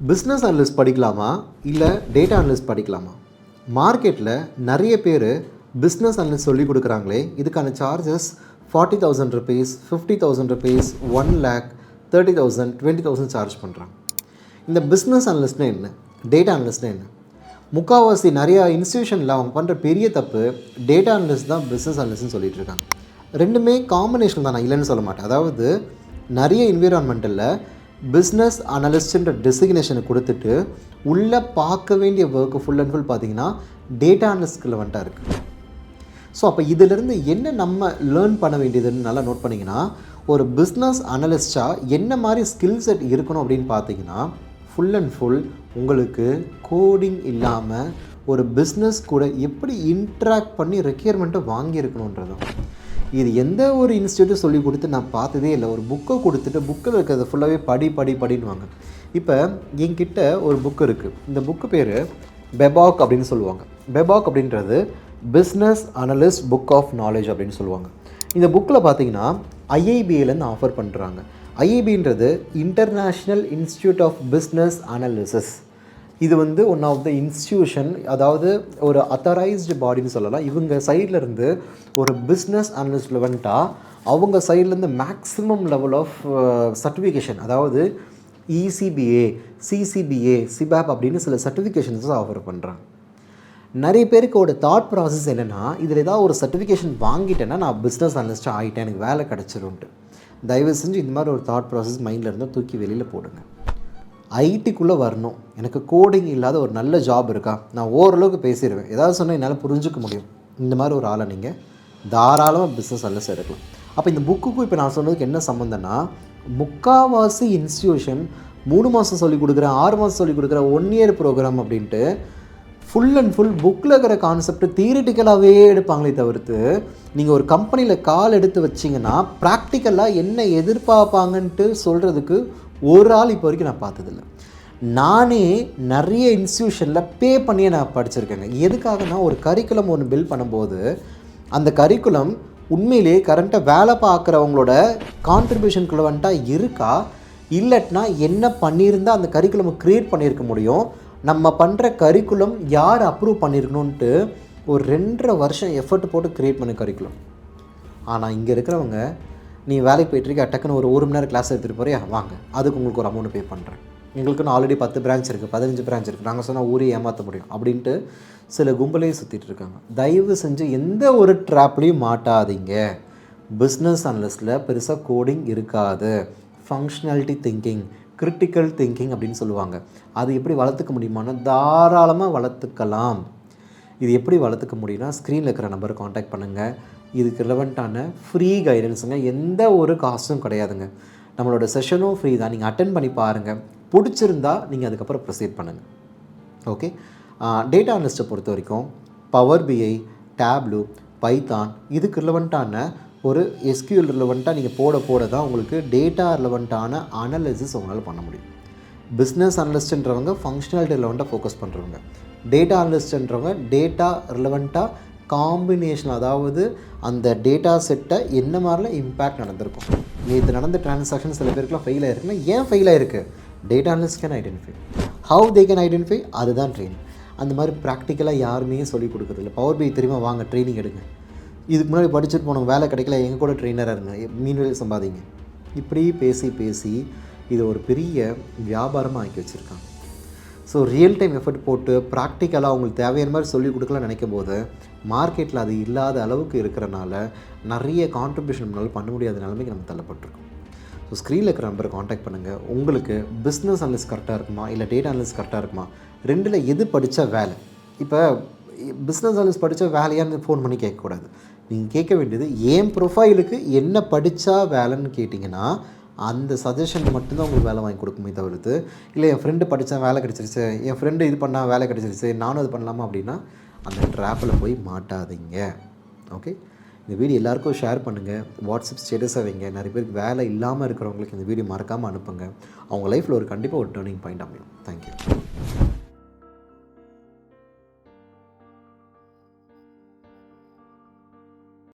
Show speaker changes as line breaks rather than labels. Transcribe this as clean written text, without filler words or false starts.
Business analyst படிக்கலாமா இல்லை data analyst படிக்கலாமா? மார்க்கெட்டில் நிறைய பேர் பிஸ்னஸ் அனலிஸ்ட் சொல்லி கொடுக்குறாங்களே, இதுக்கான charges 40,000 rupees, 50,000 rupees, 1 lakh, 30,000, 20,000 charge பண்ணுறாங்க. இந்த பிஸ்னஸ் அனலிஸ்ட்னா என்ன, டேட்டா அனலிஸ்ட்னா என்ன? முக்கால்வாசி நிறையா இன்ஸ்டியூஷனில் அவங்க பண்ணுற பெரிய தப்பு டேட்டா அனலிஸ்ட் தான் பிஸ்னஸ் அனலிஸ்ட்னு சொல்லிட்டு இருக்காங்க. ரெண்டுமே காம்பினேஷன் தான், நான் இல்லைன்னு சொல்ல மாட்டேன். அதாவது நிறைய என்விரான்மெண்ட்டில் பிஸ்னஸ் அனலிஸ்ட்ன்ற டெசிக்னேஷனை கொடுத்துட்டு உள்ளே பார்க்க வேண்டிய ஒர்க்கு ஃபுல் அண்ட் ஃபுல் பார்த்திங்கன்னா டேட்டா அனலிஸ்ட்டில் வந்துட்டா இருக்குது. ஸோ அப்போ இதிலிருந்து என்ன நம்ம லேர்ன் பண்ண வேண்டியதுன்னு நல்லா நோட் பண்ணிங்கன்னா, ஒரு பிஸ்னஸ் அனலிஸ்ட்டாக என்ன மாதிரி ஸ்கில் செட் இருக்கணும் அப்படின்னு பார்த்தீங்கன்னா, ஃபுல் அண்ட் ஃபுல் உங்களுக்கு கோடிங் இல்லாமல் ஒரு பிஸ்னஸ் கூட எப்படி இன்ட்ராக்ட் பண்ணி ரெக்யர்மெண்ட்டை வாங்கியிருக்கணுன்றதும். இது எந்த ஒரு இன்ஸ்டியூட்டும் சொல்லி கொடுத்து நான் பார்த்ததே இல்லை. ஒரு புக்கை கொடுத்துட்டு புக்கில் இருக்கிறத ஃபுல்லாகவே படின்னுவாங்க. இப்போ என்கிட்ட ஒரு புக்கு இருக்குது. இந்த புக்கு பேர் பெபாக் அப்படின்னு சொல்லுவாங்க. பெபாக் அப்படின்றது business analyst book of knowledge அப்படின்னு சொல்லுவாங்க. இந்த புக்கில் பார்த்தீங்கன்னா ஐஐபிஏலேருந்து ஆஃபர் பண்ணுறாங்க. ஐஐபின்றது international institute of business analysis. இது ஒன் ஆஃப் த இன்ஸ்டியூஷன், அதாவது ஒரு அத்தாரைஸ்டு பாடின்னு சொல்லலாம். இவங்க சைட்லேருந்து ஒரு பிஸ்னஸ் அனலிஸ்ட்டில் வந்துட்டா அவங்க சைட்லேருந்து மேக்ஸிமம் லெவல் ஆஃப் சர்டிஃபிகேஷன், அதாவது இசிபிஏ, சிசிபிஏ, சிபாப் அப்படின்னு சில சர்டிஃபிகேஷன்ஸை ஆஃபர் பண்ணுறாங்க. நிறைய பேருக்கோட தாட் ப்ராசஸ் என்னென்னா, இதில் ஏதாவது ஒரு சர்டிஃபிகேஷன் வாங்கிட்டேன்னா நான் பிஸ்னஸ் அனலிஸ்ட்டாக ஆகிட்டேன், எனக்கு வேலை கிடச்சிரும்ன்ட்டு. தயவு செஞ்சு இந்த மாதிரி ஒரு தாட் ப்ராசஸ் மைண்டில் இருந்தால் தூக்கி வெளியில் போடுங்க. ஐடிக்குள்ளே வரணும், எனக்கு கோடிங் இல்லாத ஒரு நல்ல ஜாப் இருக்கா, நான் ஓரளவுக்கு பேசிடுவேன், ஏதாவது சொன்னால் என்னால் புரிஞ்சிக்க முடியும், இந்த மாதிரி ஒரு ஆளை நீங்கள் தாராளமாக பிஸ்னஸ் அனலிஸ்ட் எடுக்கலாம். அப்போ இந்த புக்குக்கும் இப்போ நான் சொன்னதுக்கு என்ன சம்மந்தம்னா, முக்கால்வாசி இன்ஸ்டியூஷன் 3 மாதம் சொல்லிக் கொடுக்குறேன், 6 மாதம் சொல்லிக் கொடுக்குறேன், 1 year ப்ரோக்ராம் அப்படின்ட்டு ஃபுல் அண்ட் ஃபுல் புக்கில் இருக்கிற கான்செப்ட் தியரிட்டிக்கலாகவே எடுப்பாங்களே தவிர்த்து, நீங்கள் ஒரு கம்பெனியில் கால் எடுத்து வச்சிங்கன்னா ப்ராக்டிக்கலாக என்ன எதிர்பார்ப்பாங்கன்ட்டு சொல்கிறதுக்கு ஒரு ஆள் இப்போ வரைக்கும் நான் பார்த்ததில்லை. நானே நிறைய இன்ஸ்டியூஷனில் பே பண்ணியே நான் படிச்சிருக்கேங்க. எதுக்காகனா, ஒரு கரிக்குலம் ஒன்று பில்ட் பண்ணும்போது அந்த கரிக்குலம் உண்மையிலேயே கரண்ட்டாக வேலை பார்க்குறவங்களோட கான்ட்ரிபியூஷனுக்குள்ள வந்துட்டா இருக்கா, இல்லட்டினா என்ன பண்ணியிருந்தால் அந்த கரிக்குலம் க்ரியேட் பண்ணியிருக்க முடியும், நம்ம பண்ணுற கரிக்குலம் யார் அப்ரூவ் பண்ணியிருக்கணுன்ட்டு ஒரு 2.5 வருஷம் எஃபர்ட் போட்டு க்ரியேட் பண்ண கரிக்குலம். ஆனால் இங்கே இருக்கிறவங்க, நீ வேலைக்கு போய்ட்டுருக்க, டக்குன்னு ஒரு 1 மணி நேரம் கிளாஸ் எடுத்துகிட்டு போறியா, வாங்க, அதுக்கு உங்களுக்கு ஒரு அமௌண்ட் பே பண்ணுறேன், எங்களுக்குன்னு ஆல்ரெடி 10 பிரான்ச் இருக்குது, 15 பிரான்ச் இருக்குது, நாங்கள் சொன்னால் ஊரே ஏமாற்ற முடியும் அப்படின்ட்டு சில கும்பலையே சுற்றிட்டு இருக்காங்க. தயவு செஞ்சு எந்த ஒரு ட்ராப்லேயும் மாட்டாதீங்க. பிஸ்னஸ் அனலிஸ்ட்டில் பெருசாக கோடிங் இருக்காது. ஃபங்க்ஷனாலிட்டி திங்கிங், கிரிட்டிக்கல் திங்கிங் அப்படின்னு சொல்லுவாங்க. அது எப்படி வளர்த்துக்க முடியுமானா, தாராளமாக வளர்த்துக்கலாம். இது எப்படி வளர்த்துக்க முடியும்னா, ஸ்க்ரீனில் இருக்கிற நம்பரை காண்டாக்ட் பண்ணுங்கள். இதுக்கு ரிலவெண்ட்டான ஃப்ரீ கைடன்ஸுங்க, எந்த ஒரு காஸ்ட்டும் கிடையாதுங்க. நம்மளோட செஷனும் ஃப்ரீ தான். நீங்கள் அட்டென்ட் பண்ணி பாருங்கள், பிடிச்சிருந்தா நீங்கள் அதுக்கப்புறம் ப்ரொசீட் பண்ணுங்கள். ஓகே. டேட்டா அனலிஸ்ட்டை பொறுத்த வரைக்கும் பவர் பிஐ, டேப்லூ, பைத்தான், இதுக்கு ரிலவெண்ட்டான ஒரு எஸ்கியூஎல் ரிலவெண்ட்டாக நீங்கள் போட தான் உங்களுக்கு டேட்டா ரிலவெண்ட்டான அனலிசிஸ் உங்களால் பண்ண முடியும். பிஸ்னஸ் அனலிஸ்ட்ன்றவங்க ஃபங்க்ஷனாலிட்டி ரிலவெண்ட்டாக ஃபோக்கஸ் பண்ணுறவங்க, டேட்டா அனலிஸ்ட்ன்றவங்க டேட்டா ரிலவெண்ட்டாக காம்பினேஷன், அதாவது அந்த டேட்டா செட்டை என்ன மாதிரிலாம் இம்பேக்ட் நடந்திருக்கும். நேற்று நடந்த டிரான்சாக்ஷன் சில பேருக்குலாம் ஃபெயில் ஆகிருக்குன்னா ஏன் ஃபெயில் ஆகிருக்கு, data analyst can identify, how they can identify, அதுதான் ட்ரெயினிங். அந்த மாதிரி ப்ராக்டிக்கலாக யாருமே சொல்லிக் கொடுக்குறதில்ல. பவர் பி தெரியுமா, வாங்க ட்ரைனிங் எடுங்க, இதுக்கு முன்னாடி படிச்சுட்டு போனவங்க வேலை கிடைக்கல, எங்கள் கூட ட்ரெயினராக இருங்க, மீன்வேல் சம்பாதிங்க, இப்படி பேசி இது ஒரு பெரிய வியாபாரமாக ஆக்கி வச்சுருக்காங்க. ஸோ ரியல் டைம் எஃபர்ட் போட்டு ப்ராக்டிக்கலாக அவங்களுக்கு தேவையான மாதிரி சொல்லிக் கொடுக்கலாம்னு நினைக்கும் போது மார்க்கெட்டில் அது இல்லாத அளவுக்கு இருக்கிறனால நிறைய கான்ட்ரிபியூஷன் நம்மளால் பண்ண முடியாத நிலைமைக்கு நம்ம தள்ளப்பட்டிருக்கோம். ஸோ ஸ்க்ரீனில் இருக்கிற நம்பரை காண்டாக்ட் பண்ணுங்கள். உங்களுக்கு பிஸ்னஸ் அனலிஸ்ட் கரெக்டாக இருக்குமா, இல்லை டேட்டா அனலிஸ்ட் கரெக்டாக இருக்குமா, ரெண்டில் எது படித்தா வேலை. இப்போ பிஸ்னஸ் அனலிஸ்ட் படித்தா வேலையான்னு ஃபோன் பண்ணி கேட்கக்கூடாது. நீங்கள் கேட்க வேண்டியது, என் ப்ரொஃபைலுக்கு என்ன படித்தா வேலைன்னு கேட்டிங்கன்னா அந்த சஜஷன் மட்டும்தான் உங்களுக்கு வேலை வாங்கி கொடுக்குமே தவிர்த்து, இல்லை என் ஃப்ரெண்டு படித்தா வேலை கிடச்சிருச்சு, என் ஃப்ரெண்டு இது பண்ணால் வேலை கிடச்சிருச்சு, நானும் இது பண்ணலாமா அப்படின்னா அந்த ட்ராப்பில் போய் மாட்டாதீங்க. ஓகே. இந்த வீடியோ எல்லாேருக்கும் ஷேர் பண்ணுங்கள், வாட்ஸ்அப் ஸ்டேட்டஸாக வைங்க. நிறைய பேருக்கு வேலை இல்லாமல் இருக்கிறவங்களுக்கு இந்த வீடியோ மறக்காமல் அனுப்புங்க. அவங்க லைஃப்பில் கண்டிப்பாக ஒரு டேர்னிங் பாயிண்ட் அமையும். தேங்க்யூ.